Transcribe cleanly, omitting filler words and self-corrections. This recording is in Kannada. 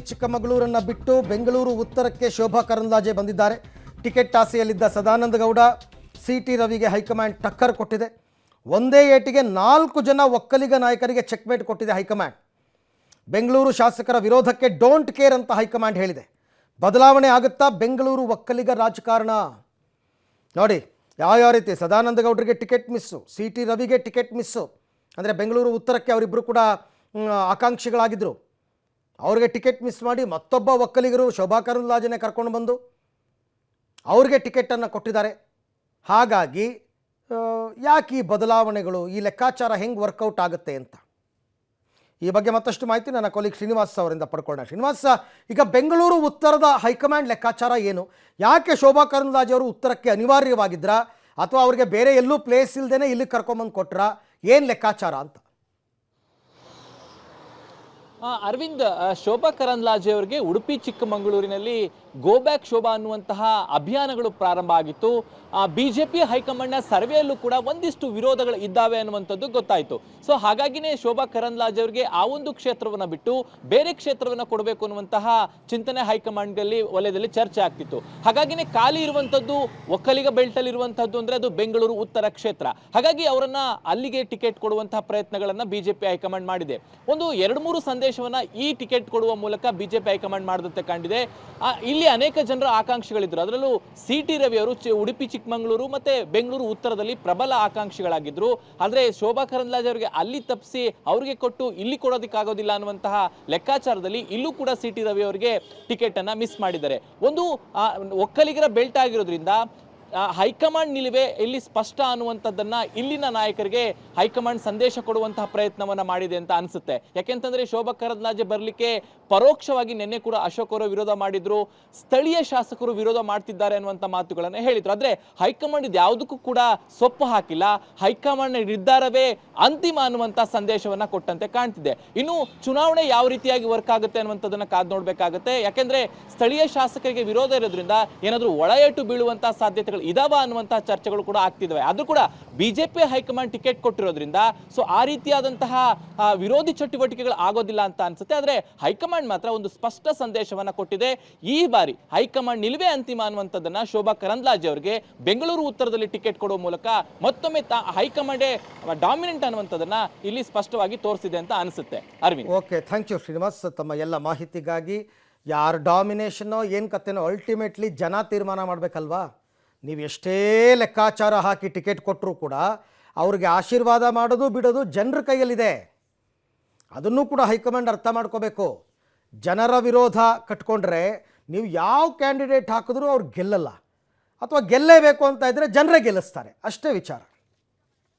ಚಿಕ್ಕಮಗಳೂರನ್ನು ಬಿಟ್ಟು ಬೆಂಗಳೂರು ಉತ್ತರಕ್ಕೆ ಶೋಭಾ ಕರಂದ್ಲಾಜೆ ಬಂದಿದ್ದಾರೆ. ಟಿಕೆಟ್ ಆಸೆಯಲ್ಲಿದ್ದ ಸದಾನಂದ ಗೌಡ, ಸಿ.ಟಿ. ರವಿಗೆ ಹೈಕಮಾಂಡ್ ಟಕ್ಕರ್ ಕೊಟ್ಟಿದೆ. ಒಂದೇ ಏಟಿಗೆ 4 ಜನ ಒಕ್ಕಲಿಗ ನಾಯಕರಿಗೆ ಚೆಕ್ಮೇಟ್ ಕೊಟ್ಟಿದೆ ಹೈಕಮಾಂಡ್. ಬೆಂಗಳೂರು ಶಾಸಕರ ವಿರೋಧಕ್ಕೆ ಡೋಂಟ್ ಕೇರ್ ಅಂತ ಹೈಕಮಾಂಡ್ ಹೇಳಿದೆ. ಬದಲಾವಣೆ ಆಗುತ್ತಾ ಬೆಂಗಳೂರು ಒಕ್ಕಲಿಗ ರಾಜಕಾರಣ? ನೋಡಿ ಯಾವ ರೀತಿ ಸದಾನಂದ ಗೌಡರಿಗೆ ಟಿಕೆಟ್ ಮಿಸ್ಸು, ಸಿ.ಟಿ. ರವಿಗೆ ಟಿಕೆಟ್ ಮಿಸ್ಸು. ಅಂದರೆ ಬೆಂಗಳೂರು ಉತ್ತರಕ್ಕೆ ಅವರಿಬ್ಬರು ಕೂಡ ಆಕಾಂಕ್ಷಿಗಳಾಗಿದ್ದರು. ಅವ್ರಿಗೆ ಟಿಕೆಟ್ ಮಿಸ್ ಮಾಡಿ ಮತ್ತೊಬ್ಬ ಒಕ್ಕಲಿಗರು ಶೋಭಾ ಕರಂದ್ಲಾಜೆನೇ ಕರ್ಕೊಂಡು ಬಂದು ಅವ್ರಿಗೆ ಟಿಕೆಟನ್ನು ಕೊಟ್ಟಿದ್ದಾರೆ. ಹಾಗಾಗಿ ಯಾಕೆ ಈ ಬದಲಾವಣೆಗಳು, ಈ ಲೆಕ್ಕಾಚಾರ ಹೆಂಗೆ ವರ್ಕೌಟ್ ಆಗುತ್ತೆ ಅಂತ ಈ ಬಗ್ಗೆ ಮತ್ತಷ್ಟು ಮಾಹಿತಿ ನನ್ನ ಕೊಲೀಗ್ ಶ್ರೀನಿವಾಸ್ ಅವರಿಂದ ಪಡ್ಕೊಳ್ಳೋಣ. ಶ್ರೀನಿವಾಸ್, ಈಗ ಬೆಂಗಳೂರು ಉತ್ತರದ ಹೈಕಮಾಂಡ್ ಲೆಕ್ಕಾಚಾರ ಏನು? ಯಾಕೆ ಶೋಭಾ ಕರಂದ್ಲಾಜೆ ಅವರು ಉತ್ತರಕ್ಕೆ ಅನಿವಾರ್ಯವಾಗಿದ್ರಾ ಅಥವಾ ಅವ್ರಿಗೆ ಬೇರೆ ಎಲ್ಲೂ ಪ್ಲೇಸ್ ಇಲ್ಲದೇನೆ ಇಲ್ಲಿ ಕರ್ಕೊಂಬಂದು ಕೊಟ್ರಾ? ಏನು ಲೆಕ್ಕಾಚಾರ ಅಂತ? ಅರವಿಂದ್, ಶೋಭಾ ಕರಂದ್ಲಾಜೆ ಅವರಿಗೆ ಉಡುಪಿ ಚಿಕ್ಕಮಗಳೂರಿನಲ್ಲಿ ಗೋ ಬ್ಯಾಕ್ ಶೋಭಾ ಅನ್ನುವಂತಹ ಅಭಿಯಾನಗಳು ಪ್ರಾರಂಭ ಆಗಿತ್ತು. ಬಿಜೆಪಿ ಹೈಕಮಾಂಡ್ನ ಸರ್ವೆಯಲ್ಲೂ ಕೂಡ ಒಂದಿಷ್ಟು ವಿರೋಧಗಳು ಇದ್ದಾವೆ ಅನ್ನುವಂಥದ್ದು ಗೊತ್ತಾಯಿತು. ಸೊ ಹಾಗಾಗಿನೇ ಶೋಭಾ ಕರಂದ್ಲಾಜೆ ಅವರಿಗೆ ಆ ಒಂದು ಕ್ಷೇತ್ರವನ್ನು ಬಿಟ್ಟು ಬೇರೆ ಕ್ಷೇತ್ರವನ್ನು ಕೊಡಬೇಕು ಅನ್ನುವಂತಹ ಚಿಂತನೆ ಹೈಕಮಾಂಡ್ನಲ್ಲಿ ವಲಯದಲ್ಲಿ ಚರ್ಚೆ ಆಗ್ತಿತ್ತು. ಹಾಗಾಗಿನೇ ಖಾಲಿ ಇರುವಂಥದ್ದು ಒಕ್ಕಲಿಗ ಬೆಲ್ಟಲ್ಲಿ ಇರುವಂಥದ್ದು ಅಂದರೆ ಅದು ಬೆಂಗಳೂರು ಉತ್ತರ ಕ್ಷೇತ್ರ. ಹಾಗಾಗಿ ಅವರನ್ನ ಅಲ್ಲಿಗೆ ಟಿಕೆಟ್ ಕೊಡುವಂತಹ ಪ್ರಯತ್ನಗಳನ್ನು ಬಿಜೆಪಿ ಹೈಕಮಾಂಡ್ ಮಾಡಿದೆ. ಒಂದು 2-3 ಸಂದೇಶವನ್ನ ಈ ಟಿಕೆಟ್ ಕೊಡುವ ಮೂಲಕ ಬಿಜೆಪಿ ಹೈಕಮಾಂಡ್ ಮಾಡಿದಂತೆ ಕಂಡಿದೆ. ಇಲ್ಲಿ ಅನೇಕ ಜನರ ಆಕಾಂಕ್ಷಿಗಳಿದ್ರು. ಅದರಲ್ಲೂ ಸಿ.ಟಿ. ರವಿ ಅವರು ಉಡುಪಿ ಚಿಕ್ಕಮಗಳೂರು ಮತ್ತೆ ಬೆಂಗಳೂರು ಉತ್ತರದಲ್ಲಿ ಪ್ರಬಲ ಆಕಾಂಕ್ಷಿಗಳಾಗಿದ್ರು. ಆದರೆ ಶೋಭಾ ಕರಂದ್ಲಾಜೆ ಅವರಿಗೆ ಅಲ್ಲಿ ತಪ್ಪಿಸಿ ಅವ್ರಿಗೆ ಕೊಟ್ಟು ಇಲ್ಲಿ ಕೊಡೋದಕ್ಕಾಗೋದಿಲ್ಲ ಅನ್ನುವಂತಹ ಲೆಕ್ಕಾಚಾರದಲ್ಲಿ ಇಲ್ಲೂ ಕೂಡ ಸಿ.ಟಿ. ರವಿ ಅವರಿಗೆ ಟಿಕೆಟ್ ಅನ್ನ ಮಿಸ್ ಮಾಡಿದ್ದಾರೆ. ಒಂದು ಒಕ್ಕಲಿಗರ ಬೆಲ್ಟ್ ಆಗಿರೋದ್ರಿಂದ ಹೈಕಮಾಂಡ್ ನಿಲುವೆ ಇಲ್ಲಿ ಸ್ಪಷ್ಟ ಅನ್ನುವಂಥದ್ದನ್ನ ಇಲ್ಲಿನ ನಾಯಕರಿಗೆ ಹೈಕಮಾಂಡ್ ಸಂದೇಶ ಕೊಡುವಂತಹ ಪ್ರಯತ್ನವನ್ನ ಮಾಡಿದೆ ಅಂತ ಅನ್ಸುತ್ತೆ. ಯಾಕೆಂತಂದ್ರೆ ಶೋಭಾ ಕರಂದ್ಲಾಜೆ ಬರಲಿಕ್ಕೆ ಪರೋಕ್ಷವಾಗಿ ನಿನ್ನೆ ಕೂಡ ಅಶೋಕ್ ಅವರು ವಿರೋಧ ಮಾಡಿದ್ರು, ಸ್ಥಳೀಯ ಶಾಸಕರು ವಿರೋಧ ಮಾಡ್ತಿದ್ದಾರೆ ಅನ್ನುವಂಥ ಮಾತುಗಳನ್ನು ಹೇಳಿದ್ರು. ಆದ್ರೆ ಹೈಕಮಾಂಡ್ ಇದು ಯಾವುದಕ್ಕೂ ಕೂಡ ಸೊಪ್ಪು ಹಾಕಿಲ್ಲ. ಹೈಕಮಾಂಡ್ ನಿರ್ಧಾರವೇ ಅಂತಿಮ ಅನ್ನುವಂಥ ಸಂದೇಶವನ್ನ ಕೊಟ್ಟಂತೆ ಕಾಣ್ತಿದೆ. ಇನ್ನು ಚುನಾವಣೆ ಯಾವ ರೀತಿಯಾಗಿ ವರ್ಕ್ ಆಗುತ್ತೆ ಅನ್ನುವಂಥದ್ದನ್ನ ಕಾದ್ ನೋಡ್ಬೇಕಾಗುತ್ತೆ. ಯಾಕೆಂದ್ರೆ ಸ್ಥಳೀಯ ಶಾಸಕರಿಗೆ ವಿರೋಧ ಇರೋದ್ರಿಂದ ಏನಾದ್ರೂ ಒಳ ಏಟು ಬೀಳುವಂತಹ ಸಾಧ್ಯತೆಗಳು ಇದಾವ ಅನ್ನುವಂತಹ ಚರ್ಚೆಗಳು ಕೂಡ ಆಗ್ತಿದ್ದಾವೆ. ಆದ್ರೂ ಕೂಡ ಬಿಜೆಪಿ ಹೈಕಮಾಂಡ್ ಟಿಕೆಟ್ ಕೊಟ್ಟಿರೋದ್ರಿಂದ ಸೊ ಆ ರೀತಿಯಾದಂತಹ ವಿರೋಧಿ ಚಟುವಟಿಕೆಗಳು ಆಗೋದಿಲ್ಲ ಅಂತ ಅನ್ಸುತ್ತೆ. ಆದ್ರೆ ಹೈಕಮಾಂಡ್ ಮಾತ್ರ ಒಂದು ಸ್ಪಷ್ಟ ಸಂದೇಶವನ್ನ ಕೊಟ್ಟಿದೆ. ಈ ಬಾರಿ ಹೈಕಮಾಂಡ್ ನಿಲುವೇ ಅಂತಿಮ ಅನ್ನುವಂಥದ್ದನ್ನ ಶೋಭಾ ಕರಂದ್ಲಾಜೆ ಅವರಿಗೆ ಬೆಂಗಳೂರು ಉತ್ತರದಲ್ಲಿ ಟಿಕೆಟ್ ಕೊಡುವ ಮೂಲಕ ಮತ್ತೊಮ್ಮೆ ಹೈಕಮಾಂಡೇ ಡಾಮಿನೆಂಟ್ ಅನ್ನುವಂಥದ್ದನ್ನ ಇಲ್ಲಿ ಸ್ಪಷ್ಟವಾಗಿ ತೋರಿಸಿದೆ ಅಂತ ಅನಿಸುತ್ತೆ. Arvind, okay, thank you Srinivas ತಮ್ಮ ಎಲ್ಲ ಮಾಹಿತಿಗಾಗಿ. ಯಾರು ಡಾಮಿನೇಷನ್ನೋ ಏನು ಕತೆನೋ ಅಲ್ಟಿಮೇಟ್ಲಿ ಜನ ತೀರ್ಮಾನ ಮಾಡಬೇಕಲ್ವಾ? ನೀವು ಎಷ್ಟೇ ಲೆಕ್ಕಾಚಾರ ಹಾಕಿ ಟಿಕೆಟ್ ಕೊಟ್ಟರೂ ಕೂಡ ಅವ್ರಿಗೆ ಆಶೀರ್ವಾದ ಮಾಡೋದು ಬಿಡೋದು ಜನರ ಕೈಯಲ್ಲಿದೆ. ಅದನ್ನು ಕೂಡ ಹೈಕಮಾಂಡ್ ಅರ್ಥ ಮಾಡ್ಕೋಬೇಕು. ಜನರ ವಿರೋಧ ಕಟ್ಕೊಂಡ್ರೆ ನೀವು ಯಾವ ಕ್ಯಾಂಡಿಡೇಟ್ ಹಾಕಿದ್ರೂ ಅವ್ರು ಗೆಲ್ಲಲ್ಲ, ಅಥವಾ ಗೆಲ್ಲೇಬೇಕು ಅಂತ ಇದ್ದರೆ ಜನರೇ ಗೆಲ್ಲಿಸ್ತಾರೆ, ಅಷ್ಟೇ ವಿಚಾರ.